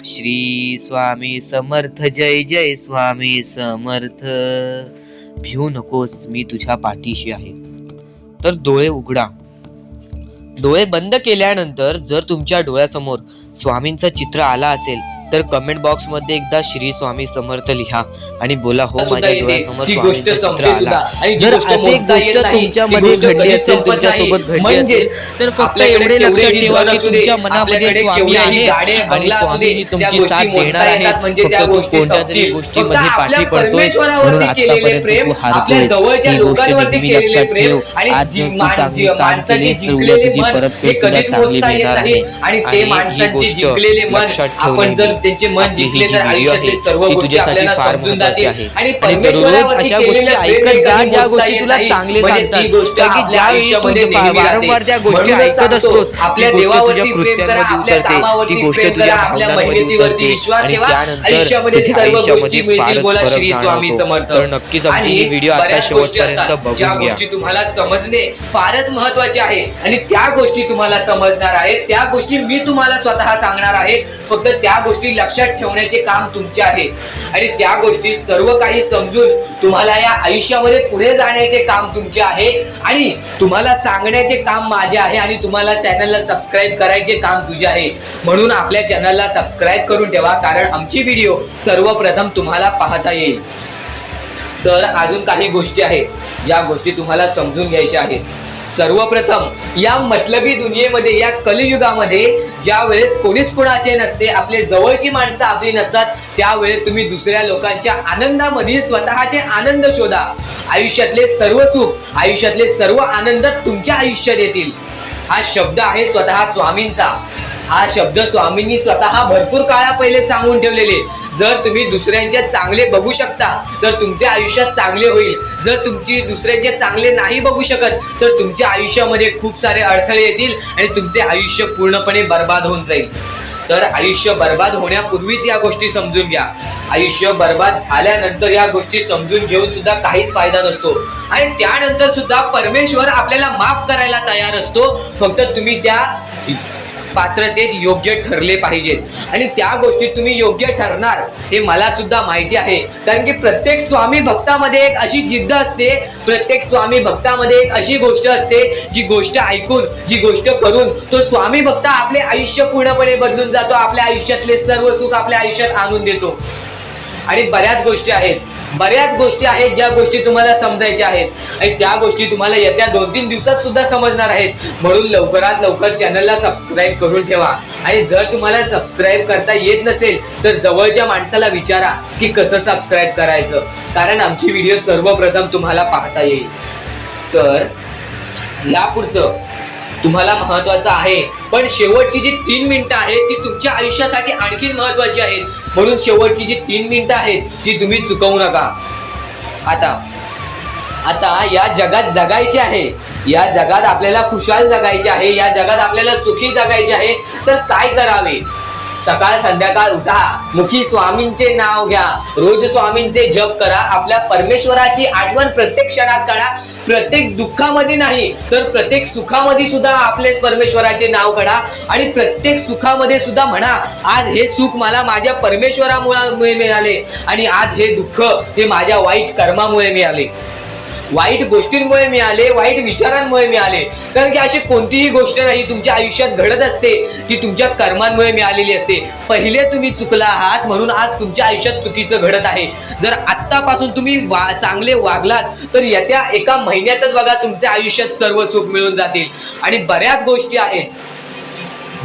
श्री स्वामी समर्थ. जय जय स्वामी समर्थ. भिवू नकोस, मी तुझ्या पाठीशी आहे. तर डोळे उघडा. डोळे बंद केल्यानंतर जर तुमच्या डोळ्यासमोर स्वामींचं चित्र आला असेल तर कमेंट बॉक्स मध्ये एकदा श्री स्वामी समर्थ लिहा आणि बोला हो माझ्या डोळ्यासमोर स्वामींचं चित्र आला. जर असे गोष्ट तुमच्यामध्ये घडली असेल, तुमच्यासोबत घडली असेल तर फक्त एवढे लक्षात ठेवा की तुमच्या मनामध्ये स्वामी आहे आणि स्वामी ही तुमची साथ देणार आहेत. फक्त तू कोणत्या तरी गोष्टीमध्ये पाठी पडतोय म्हणून आतापर्यंत तू हारतोयस. ती गोष्ट नेहमी लक्षात ठेव. आज जर तू चांगली काम केलीस तर उद्या तुझी परतफेड सुद्धा चांगली मिळणार आहे आणि ही गोष्ट लक्षात ठेवली. त्यांचे मन जिंकले तर आयुष्यातले सर्व गोष्टी आपल्याला समजून जातील आणि रोज अशा गोष्टी ऐकत जा ज्या गोष्टी तुला चांगले सांगतात. कारण ज्या आयुष्यामध्ये वारंवार त्या गोष्टी ऐकत असतोस आपल्या देवावरती प्रेम करा, आपल्या कामावरती प्रेम करा, आपल्या मेहनतीवरती विश्वास ठेवा. आयुष्यामध्ये सर्व गोष्टी मिळतील. बोला श्री स्वामी समर्थ. तर नक्कीच आमची व्हिडिओ आता शेवटपर्यंत बघून ज्या गोष्टी तुम्हाला समजणे फारच महत्त्वाचे आहे आणि त्या गोष्टी तुम्हाला समजणार आहेत, त्या गोष्टी मी तुम्हाला स्वतः सांगणार आहे. फक्त त्या गोष्टी लक्षात ठेवण्याचे काम तुमचे आहे आणि त्या गोष्टी सर्व काही समजून तुम्हाला या आयुष्यामध्ये पुढे जाण्याचे काम तुमचे आहे आणि तुम्हाला सांगण्याचे काम माझे आहे आणि तुम्हाला चॅनलला सबस्क्राईब करायचे काम तुझे आहे. म्हणून आपल्या चॅनलला सबस्क्राईब करून ठेवा, कारण आमची व्हिडिओ सर्वप्रथम तुम्हाला पाहता येईल. तर अजून काही गोष्टी आहेत ज्या गोष्टी तुम्हाला समजून घ्यायच्या आहेत. सर्वप्रथम या मतलबी दुनियेमध्ये, या कलियुगामध्ये ज्या वेळेस कोणीच कोणाचे नसते, आपले जवळची माणसं आपली नसतात, त्यावेळेस तुम्ही दुसऱ्या लोकांच्या आनंदामध्ये स्वतःचे आनंद शोधा. आयुष्यातले सर्व सुख, आयुष्यातले सर्व आनंद तुमच्या आयुष्यात येतील. हा शब्द आहे स्वतः स्वामींचा. हा शब्द स्वामींनी स्वतः भरपूर काळा पहिले सांगून ठेवलेले. जर तुम्ही दुसऱ्यांचे चांगले बघू शकता तर तुमच्या आयुष्यात चांगले होईल. जर तुमची दुसऱ्यांचे चांगले नाही बघू शकत तर तुमच्या आयुष्यामध्ये खूप सारे अडथळे येतील आणि तुमचे आयुष्य पूर्णपणे बर्बाद होऊन जाईल. तर आयुष्य बर्बाद होण्यापूर्वीच या गोष्टी समजून घ्या. आयुष्य बर्बाद झाल्यानंतर या गोष्टी समजून घेऊन सुद्धा काहीच फायदा नसतो आणि त्यानंतर सुद्धा परमेश्वर आपल्याला माफ करायला तयार असतो. फक्त तुम्ही त्या पात्रतेत योग्य ठरले पाहिजेत आणि त्या गोष्टीत तुम्ही योग्य ठरणार हे मला सुद्धा माहिती आहे. कारण की प्रत्येक स्वामी भक्तामध्ये एक अशी जिद्द असते, प्रत्येक स्वामी भक्तामध्ये एक अशी गोष्ट असते, जी गोष्ट ऐकून, जी गोष्ट करून तो स्वामी भक्त आपले आयुष्य पूर्णपणे बदलून जातो, आपल्या आयुष्यातले सर्व सुख आपल्या आयुष्यात आणून देतो. आणि बऱ्याच गोष्टी आहेत ज्या गोष्टी तुम्हाला समजायच्या आहेत आणि त्या गोष्टी तुम्हाला येत्या 2-3 दिवसात सुद्धा समजणार आहेत. म्हणून लवकरात लवकर चॅनलला सबस्क्राईब करून ठेवा आणि जर तुम्हाला सबस्क्राईब करता येत नसेल तर जवळच्या माणसाला विचारा की कसं सबस्क्राईब करायचं, कारण आमची व्हिडिओ सर्वप्रथम तुम्हाला पाहता येईल. तर यापुढचं तुम्हाला महत्वाचं आहे, पण शेवटची जी 3 मिनिटं आहेत ती तुमच्या आयुष्यासाठी आणखी महत्वाची आहेत. म्हणून शेवटची जी 3 मिनिटं आहेत ती तुम्ही चुकवू नका. आता या जगात जगायचे आहे, या जगात आपल्याला खुशाल जगायचे आहे, या जगात आपल्याला सुखी जगायचे आहे. तर काय करावे? सकाळ संध्याकाळ उठा, मुखी स्वामींचे नाव घ्या, रोज स्वामींचे जप करा, आपल्या परमेश्वराची आठवण प्रत्येक क्षणात करा. प्रत्येक दुःखामध्ये नाही तर प्रत्येक सुखामध्ये सुद्धा आपलेच परमेश्वराचे नाव काढा आणि प्रत्येक सुखामध्ये सुद्धा म्हणा, आज हे सुख मला माझ्या परमेश्वरामुळे मिळाले आणि आज हे दुःख हे माझ्या वाईट कर्मामुळे मिळाले, वाईट गोष्टींमुळे मिळाले, वाईट विचारांमुळे मिळाले. कारण की अशी कोणतीही गोष्ट नाही तुमच्या आयुष्यात घडत असते की तुमच्या कर्मांमुळे मिळालेली असते. पहिले तुम्ही चुकला आहात म्हणून आज तुमच्या आयुष्यात चुकीचं घडत आहे. जर आत्तापासून तुम्ही चांगले वागलात तर येत्या 1 महिन्यातच बघा तुमच्या आयुष्यात सर्व सुख मिळून जातील. आणि बऱ्याच गोष्टी आहेत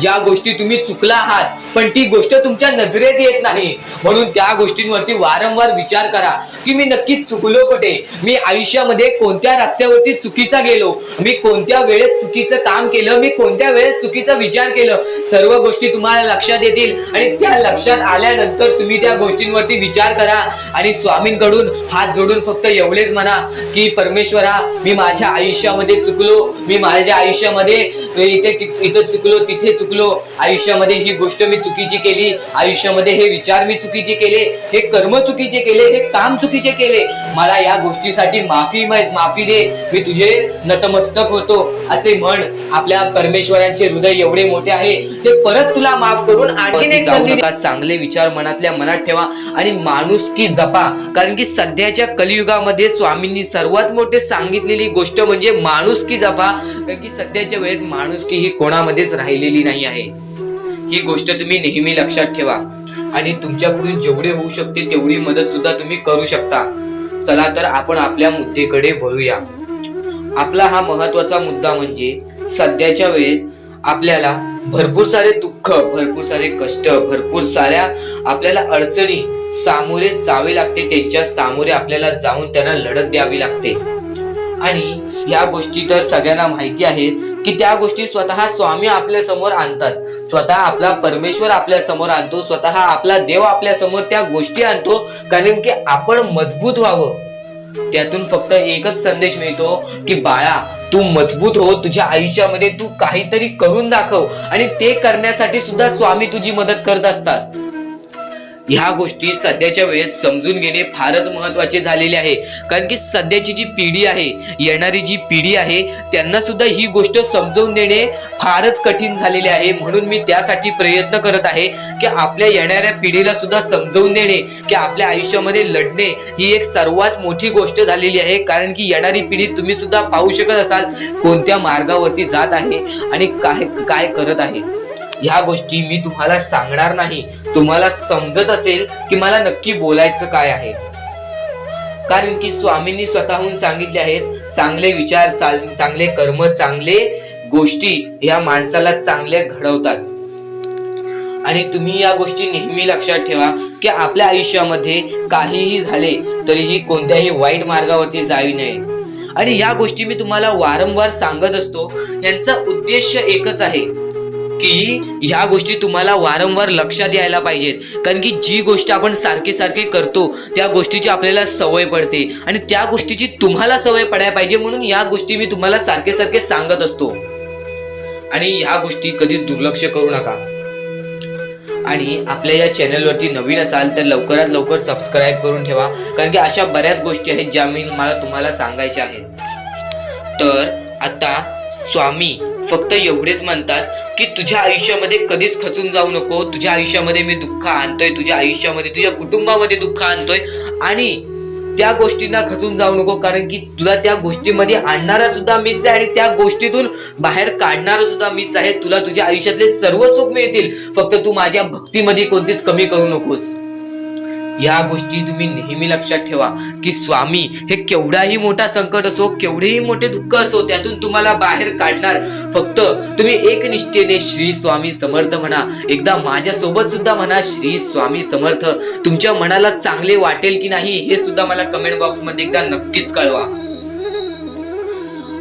ज्या गोष्टी तुम्ही चुकला आहात पण ती गोष्ट तुमच्या नजरेत येत नाही. म्हणून त्या गोष्टींवरती वारंवार विचार करा की मी नक्की चुकलो कुठे, मी आयुष्यामध्ये कोणत्या रस्त्यावरती चुकीचा गेलो, मी कोणत्या वेळेत चुकीचं काम केलं, मी कोणत्या वेळेत चुकीचा विचार केलं. सर्व गोष्टी तुम्हाला लक्षात येतील आणि त्या लक्षात आल्यानंतर तुम्ही त्या गोष्टींवरती विचार करा आणि स्वामींकडून हात जोडून फक्त एवढेच म्हणा की परमेश्वरा, मी माझ्या आयुष्यामध्ये चुकलो, मी माझ्या आयुष्यामध्ये इथे चुकलो, तिथे चुकलो, आयुष्यामध्ये ही गोष्ट मी चुकीची केली आयुष्यामध्ये, हे विचार मी चुकीचे केले, हे कर्म चुकीचे केले, हे काम चुकीचे केले, मला या गोष्टीसाठी माफी दे, मी तुझे नतमस्तक होतो असे म्हण. आपल्या परमेश्वरांचे हृदय एवढे मोठे आहे, ते परत तुला माफ करून आणखीन एक संधी देतात. चांगले विचार मनातल्या मनात ठेवा आणि माणुसकी जपा, कारण की सध्याच्या कलियुगामध्ये स्वामींनी सर्वात मोठे सांगितलेली गोष्ट म्हणजे माणुसकी जपा, कारण की सध्याच्या वेळेत माणुसकी ही कोणामध्येच राहिलेली नाही आहे. ही गोष्ट तुम्ही नेहमी लक्षात ठेवा आणि तुमच्याकडून जेवढे होऊ शकते तेवढी मदत सुद्धा तुम्ही करू शकता. चला तर आपण आपल्या मुद्द्याकडे वळूया. आपला हा महत्वाचा मुद्दा म्हणजे सध्याच्या वेळेत आपल्याला भरपूर सारे दुःख, भरपूर सारे कष्ट, भरपूर साऱ्या आपल्याला अडचणी सामोरे जावे लागते. त्यांच्या सामोरे आपल्याला जाऊन त्यांना लढत द्यावी लागते आणि या गोष्टी तर सगळ्यांना माहिती आहेत की त्या गोष्टी स्वतः स्वामी आपल्या समोर आणतात, स्वतः आपला परमेश्वर आपल्या समोर आणतो, स्वतः आपला देव आपल्या समोर त्या गोष्टी आणतो, कारण की आपण मजबूत व्हावं. त्यातून फक्त एकच संदेश मिळतो की बाळा तू मजबूत हो, तुझ्या आयुष्यामध्ये तू काहीतरी करून दाखव आणि ते करण्यासाठी सुद्धा स्वामी तुझी मदत करत असतात. ह्या गोष्टी सध्याच्या वेळेत समजून घेणे फारच महत्वाचे झालेले आहे, कारण की सध्याची जी पिढी आहे, येणारी जी पिढी आहे, त्यांना सुद्धा ही गोष्ट समजून देणे फारच कठीण झालेले आहे. म्हणून मी त्यासाठी प्रयत्न करत आहे की आपल्या येणाऱ्या पिढीला सुद्धा समजून देणे की आपल्या आयुष्यामध्ये लढणे ही एक सर्वात मोठी गोष्ट झालेली आहे, कारण की येणारी पिढी तुम्ही सुद्धा पाहू शकत असाल कोणत्या मार्गावरती जात आहे आणि काय करत आहे. ह्या गोष्टी मी तुम्हाला सांगणार नाही, तुम्हाला समजत असेल की मला नक्की बोलायचं काय आहे, कारण की स्वामींनी स्वतःहून सांगितले आहेत चांगले विचार, चांगले कर्म, चांगले गोष्टी या माणसाला चांगले घडवतात. आणि तुम्ही या गोष्टी नेहमी लक्षात ठेवा की आपल्या आयुष्यामध्ये काहीही झाले तरीही कोणत्याही वाईट मार्गावरती जावी नये. आणि या गोष्टी मी तुम्हाला वारंवार सांगत असतो, यांचा उद्देश एकच आहे की ह्या गोष्टी तुम्हाला वारंवार लक्षात यायला पाहिजेत, कारण की जी गोष्ट आपण सारखे सारखे करतो त्या गोष्टीची आपल्याला सवय पडते आणि त्या गोष्टीची तुम्हाला सवय पडायला पाहिजे, म्हणून या गोष्टी मी तुम्हाला सारखे सारखे सांगत असतो. आणि ह्या गोष्टी कधीच दुर्लक्ष करू नका. आणि आपल्या या चॅनलवरती नवीन असाल तर लवकरात लवकर सबस्क्राईब करून ठेवा, कारण की अशा बऱ्याच गोष्टी आहेत ज्या मी तुम्हाला सांगायच्या आहेत. तर आता स्वामी फक्त एवढेच म्हणतात की तुझ्या आयुष्यामध्ये कधीच खचून जाऊ नको, तुझ्या आयुष्यामध्ये मी दुःख आणतोय, तुझ्या आयुष्यामध्ये तुझ्या कुटुंबामध्ये दुःख आणतोय आणि त्या गोष्टींना खचून जाऊ नको, कारण की तुला त्या गोष्टीमध्ये आणणारा सुद्धा मीच आहे आणि त्या गोष्टीतून बाहेर काढणारा सुद्धा मीच आहे. तुला तुझ्या आयुष्यातले सर्व सुख मिळतील, फक्त तू माझ्या भक्तीमध्ये कोणतीच कमी करू नकोस. या गोष्टी तुम्ही नेहमी लक्षात ठेवा की स्वामी हे केवढाही मोठा संकट असो, केवढेही मोठे दुःख असो, त्यातून तुम्हाला बाहेर काढणार. फक्त तुम्ही एक निष्ठेने श्री स्वामी समर्थ म्हणा. एकदा माझ्या सोबत सुद्धा म्हणा श्री स्वामी समर्थ. तुमच्या मनाला चांगले वाटेल की नाही हे सुद्धा मला कमेंट बॉक्स मध्ये एकदा नक्कीच कळवा.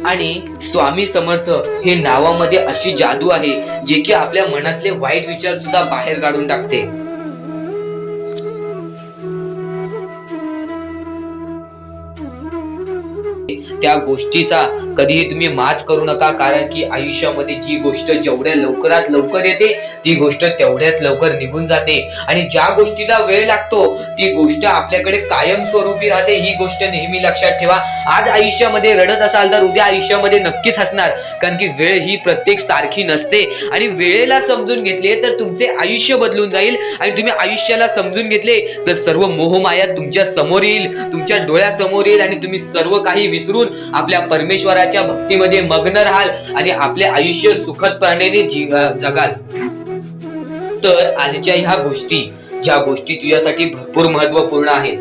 आणि स्वामी समर्थ हे नावामध्ये अशी जादू आहे जे की आपल्या मनातले वाईट विचार सुद्धा बाहेर काढून टाकते. त्या गोष्टीचा कधीही तुम्ही माच करू नका, कारण की आयुष्यामध्ये जी गोष्ट जेवढ्या लवकरात लवकर येते ती गोष्ट तेवढ्याच लवकर निघून जाते आणि ज्या गोष्टीला वेळ लागतो ती गोष्ट आपल्याकडे कायम स्वरूपी राहते. ही गोष्ट नेहमी लक्षात ठेवा. आज आयुष्यामध्ये रडत असाल तर उद्या आयुष्यामध्ये नक्कीच हसणार, कारण की वेळ ही प्रत्येक सारखी नसते आणि वेळेला समजून घेतले तर तुमचे आयुष्य बदलून जाईल आणि तुम्ही आयुष्याला समजून घेतले तर सर्व मोहमाया तुमच्या समोर येईल, तुमच्या डोळ्यासमोर येईल आणि तुम्ही सर्व काही विसरून आपल्या परमेश्वराच्या भक्तीमध्ये मग्न राहाल आणि आपले आयुष्य सुखदपणे जगाल. तर आजच्या ह्या गोष्टी, ज्या गोष्टी तुझ्यासाठी भरपूर महत्वपूर्ण आहेत,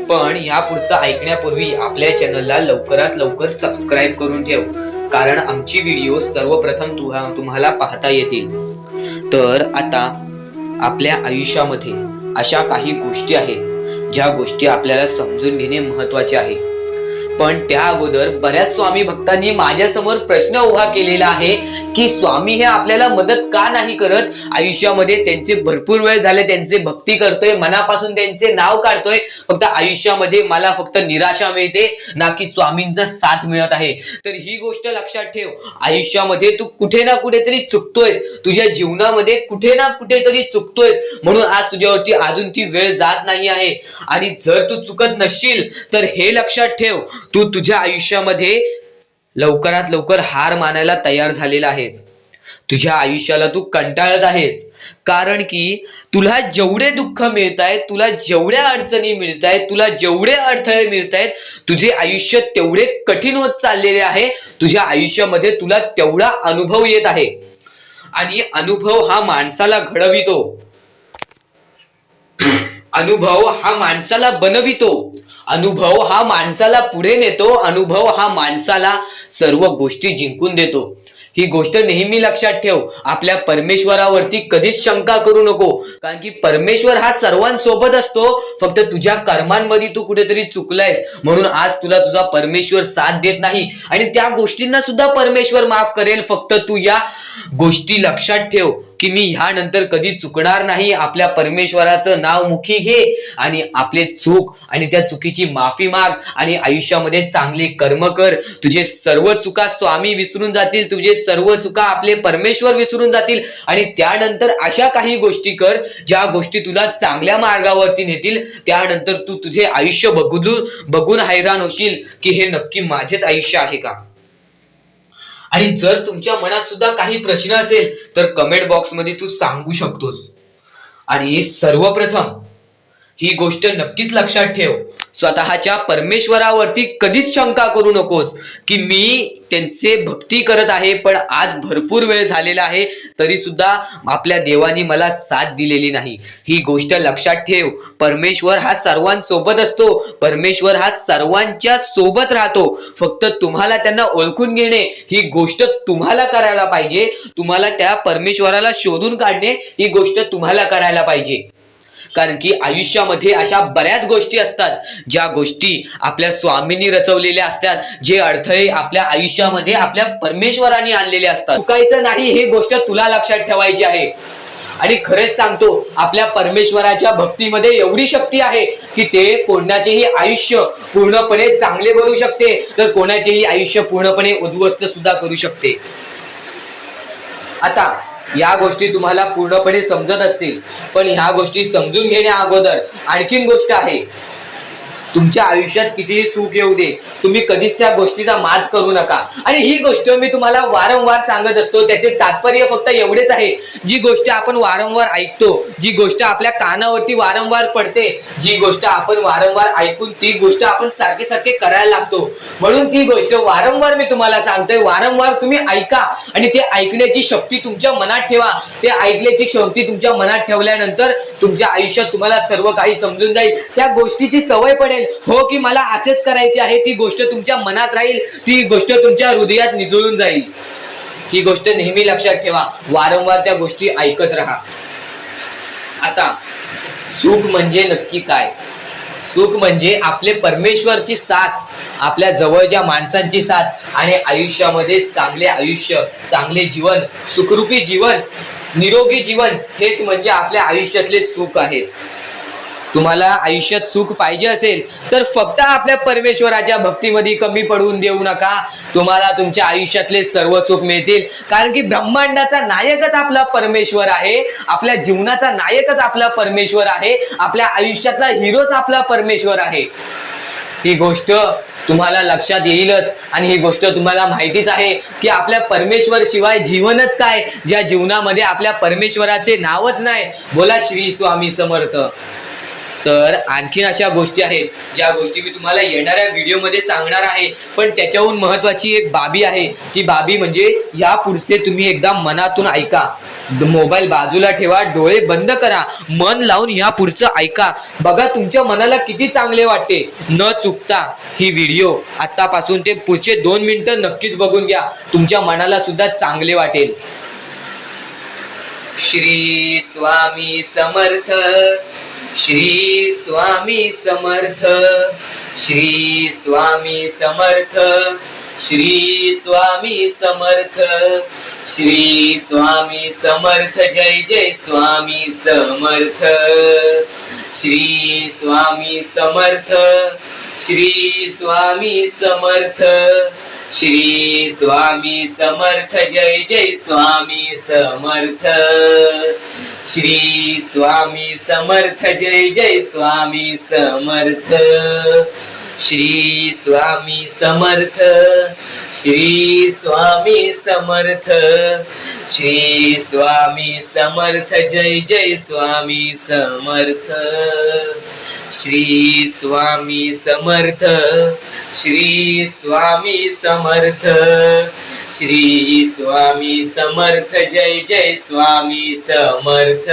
पण ह्या पुढचं ऐकण्यापूर्वी आपल्या चॅनलला लवकरात लवकर सबस्क्राईब करून ठेव, कारण आमची व्हिडिओ सर्वप्रथम तुम्हाला पाहता येतील. तर आता आपल्या आयुष्यामध्ये अशा काही गोष्टी आहेत ज्या गोष्टी आपल्याला समजून घेणे महत्वाचे आहे. पण त्या अगोदर बऱ्याच स्वामी भक्तांनी माझ्यासमोर प्रश्न उभा केलेला आहे की स्वामी हे आपल्याला मदत का नाही करत. आयुष्यामध्ये त्यांचे भरपूर वेळ झाले त्यांचे भक्ती करतोय, मनापासून त्यांचे नाव काढतोय, फक्त आयुष्यामध्ये मला फक्त निराशा मिळते ना की स्वामींचा साथ मिळत आहे. तर ही गोष्ट लक्षात ठेव, आयुष्यामध्ये तू कुठे ना कुठेतरी चुकतोयस, तुझ्या जीवनामध्ये कुठे ना कुठेतरी चुकतोयस, म्हणून आज तुझ्यावरती अजून ती वेळ जात नाही आहे. आणि जर तू चुकत नसशील तर हे लक्षात ठेव, तू तुझ्या आयुष्यामध्ये लवकरात लवकर हार मानायला तयार झालेला आहेस. तुझ्या आयुष्याला तू कंटाळत आहेस, कारण की तुला जेवढे दुःख मिळत आहेत, तुला जेवढ्या अडचणी मिळत आहेत, तुला जेवढे अडथळे मिळत आहेत, तुझे आयुष्य तेवढे कठीण होत चाललेले आहे. तुझ्या आयुष्यामध्ये तुला तेवढा अनुभव येत आहे. आणि अनुभव हा माणसाला घडवितो, अनुभव हा माणसाला बनवितो, अनुभव हा माणसाला पुढे नेतो, अनुभव हा माणसाला सर्व गोष्टी जिंकून देतो. ही गोष्ट नेहमी लक्षात ठेव. आपल्या परमेश्वरावरती कधीच शंका करू नको, कारण की परमेश्वर हा सर्वांसोबत असतो. फक्त तुझ्या कर्मांमध्ये तू कुठेतरी चुकलायस, म्हणून आज तुला तुझा परमेश्वर साथ देत नाही. आणि त्या गोष्टींना सुद्धा परमेश्वर माफ करेल. फक्त तू या गोष्टी लक्षात ठेव की मी ह्यानंतर कधी चुकणार नाही. आपल्या परमेश्वराचं नाव मुखी घे आणि आपले चूक आणि त्या चुकीची माफी माग आणि आयुष्यामध्ये चांगले कर्म कर. तुझे सर्व चुका स्वामी विसरून जातील, तुझे सर्व चुका आपले परमेश्वर विसरून जातील. आणि त्यानंतर अशा काही गोष्टी कर ज्या गोष्टी तुला चांगल्या मार्गावरती नेतील. त्यानंतर तू तुझे आयुष्य बघून हैराण होशील की हे नक्की माझेच आयुष्य आहे का. आणि जर तुमच्या मनात सुद्धा काही प्रश्न असेल तर कमेंट बॉक्स मध्ये तू सांगू शकतोस. आणि सर्वप्रथम ही गोष्ट नक्कीच लक्षात ठेव, स्वतःच्या परमेश्वरावरती कधीच शंका करू नकोस की मी त्यांचे भक्ती करत आहे पण आज भरपूर वेळ झालेला आहे तरी सुद्धा आपल्या देवानी मला साथ दिलेली नाही. ही गोष्ट लक्षात ठेव, परमेश्वर हा सर्वांसोबत असतो, परमेश्वर हा सर्वांच्या सोबत राहतो. फक्त तुम्हाला त्यांना ओळखून घेणे ही गोष्ट तुम्हाला करायला पाहिजे. तुम्हाला त्या परमेश्वराला शोधून काढणे ही गोष्ट तुम्हाला करायला पाहिजे. कारण की आयुष्यामध्ये अशा बऱ्याच गोष्टी असतात ज्या गोष्टी आपल्या स्वामींनी रचवलेल्या असतात, जे अडथळे आपल्या आयुष्यामध्ये आपल्या परमेश्वराने आणलेले असतात. चुकायचं नाही ही गोष्ट तुला लक्षात ठेवायची आहे. आणि खरेच सांगतो, आपल्या परमेश्वराच्या भक्तीमध्ये एवढी शक्ती आहे की ते कोणाचेही आयुष्य पूर्णपणे चांगले बनवू शकते तर कोणाचेही आयुष्य पूर्णपणे उद्ध्वस्त सुद्धा करू शकते. आता या गोष्टी तुम्हाला पूर्णपणे समजत असतील, पण ह्या गोष्टी समजून घेण्या अगोदर आणखीन गोष्ट आहे. तुमच्या आयुष्यात कितीही सुख येऊ दे, तुम्ही कधीच त्या गोष्टीचा माज करू नका. आणि ही गोष्ट मी तुम्हाला वारंवार सांगत असतो, त्याचे तात्पर्य फक्त एवढेच आहे, जी गोष्ट आपण वारंवार ऐकतो, जी गोष्ट आपल्या कानावरती वारंवार पडते, जी गोष्ट आपण वारंवार ऐकून ती गोष्ट आपण सारखे सारखे करायला लागतो, म्हणून ती गोष्ट वारंवार मी तुम्हाला सांगतोय. वारंवार तुम्ही ऐका आणि ते ऐकण्याची शक्ती तुमच्या मनात ठेवा. ते ऐकण्याची शक्ती तुमच्या मनात ठेवल्यानंतर तुमच्या आयुष्यात तुम्हाला सर्व काही समजून जाईल. त्या गोष्टीची सवय पडेल, हो की मला असेच करायचे आहे. ती गोष्ट तुमच्या मनात राहील, ती गोष्ट तुमच्या हृदयात निजळून जाईल. ही गोष्ट नेहमी लक्षात ठेवा, वारंवार त्या गोष्टी ऐकत राहा. आता सुख म्हणजे नक्की काय? सुख म्हणजे आपले परमेश्वरची साथ, आपल्या जवळच्या माणसांची साथ आणि आयुष्यामध्ये चांगले आयुष्य, चांगले जीवन, सुखरूपी जीवन, निरोगी जीवन, हेच म्हणजे आपल्या आयुष्यातले सुख आहे. तुम्हाला आयुष्यात सुख पाहिजे असेल तर फक्त आपल्या परमेश्वराच्या भक्तीमध्ये कमी पडून देऊ नका. तुम्हाला तुमच्या आयुष्यातले सर्व सुख मिळतील, कारण की ब्रह्मांडाचा नायकच आपला परमेश्वर आहे, आपल्या जीवनाचा नायकच आपला परमेश्वर आहे, आपल्या आयुष्यातला हिरोच आपला परमेश्वर आहे. ही गोष्ट तुम्हाला लक्षात येईलच. आणि ही गोष्ट तुम्हाला माहितीच आहे की आपल्या परमेश्वर शिवाय जीवनच काय, ज्या जीवनामध्ये आपल्या परमेश्वराचे नावच नाही. बोला श्री स्वामी समर्थ. तर आणखीन अशा गोष्टी आहेत ज्या गोष्टी मी तुम्हाला येणाऱ्या व्हिडिओमध्ये सांगणार आहे, पण त्याच्याहून महत्वाची एक बाबी आहे. ती बाबी म्हणजे या पुढचे तुम्ही एकदा मनातून ऐका. मोबाईल बाजूला ठेवा, डोळे बंद करा, मन लावून या पुढचं ऐका. बघा तुमच्या मनाला किती चांगले वाटते. न चुकता ही व्हिडिओ आतापासून ते पुढचे 2 मिनिटं नक्कीच बघून घ्या, तुमच्या मनाला सुद्धा चांगले वाटेल. श्री स्वामी समर्थ. श्री स्वामी समर्थ, श्री स्वामी समर्थ, श्री स्वामी समर्थ, श्री स्वामी समर्थ, जय जय स्वामी समर्थ, श्री स्वामी समर्थ, श्री स्वामी समर्थ, श्री स्वामी समर्थ, जय जय स्वामी समर्थ, श्री स्वामी समर्थ, जय जय स्वामी समर्थ, श्री स्वामी समर्थ, श्री स्वामी समर्थ, श्री स्वामी समर्थ, जय जय स्वामी समर्थ, श्री स्वामी समर्थ, श्री स्वामी समर्थ, श्री स्वामी समर्थ, जय जय स्वामी समर्थ,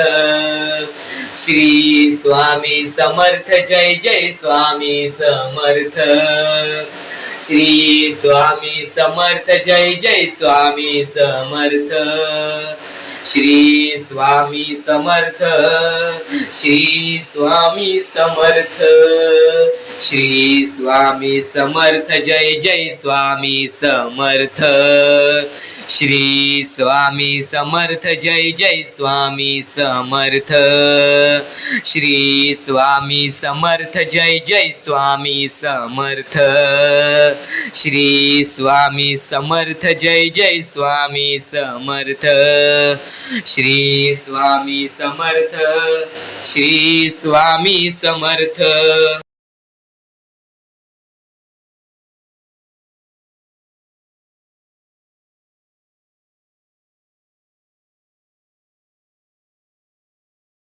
श्री स्वामी समर्थ, जय जय स्वामी समर्थ, श्री स्वामी समर्थ, जय जय स्वामी समर्थ, श्री स्वामी समर्थ, श्री स्वामी समर्थ, श्री स्वामी समर्थ, जय जय स्वामी समर्थ, श्री स्वामी समर्थ, जय जय स्वामी समर्थ, श्री स्वामी समर्थ, जय जय स्वामी समर्थ, श्री स्वामी समर्थ, जय जय स्वामी समर्थ, श्री स्वामी समर्थ, श्री स्वामी समर्थ.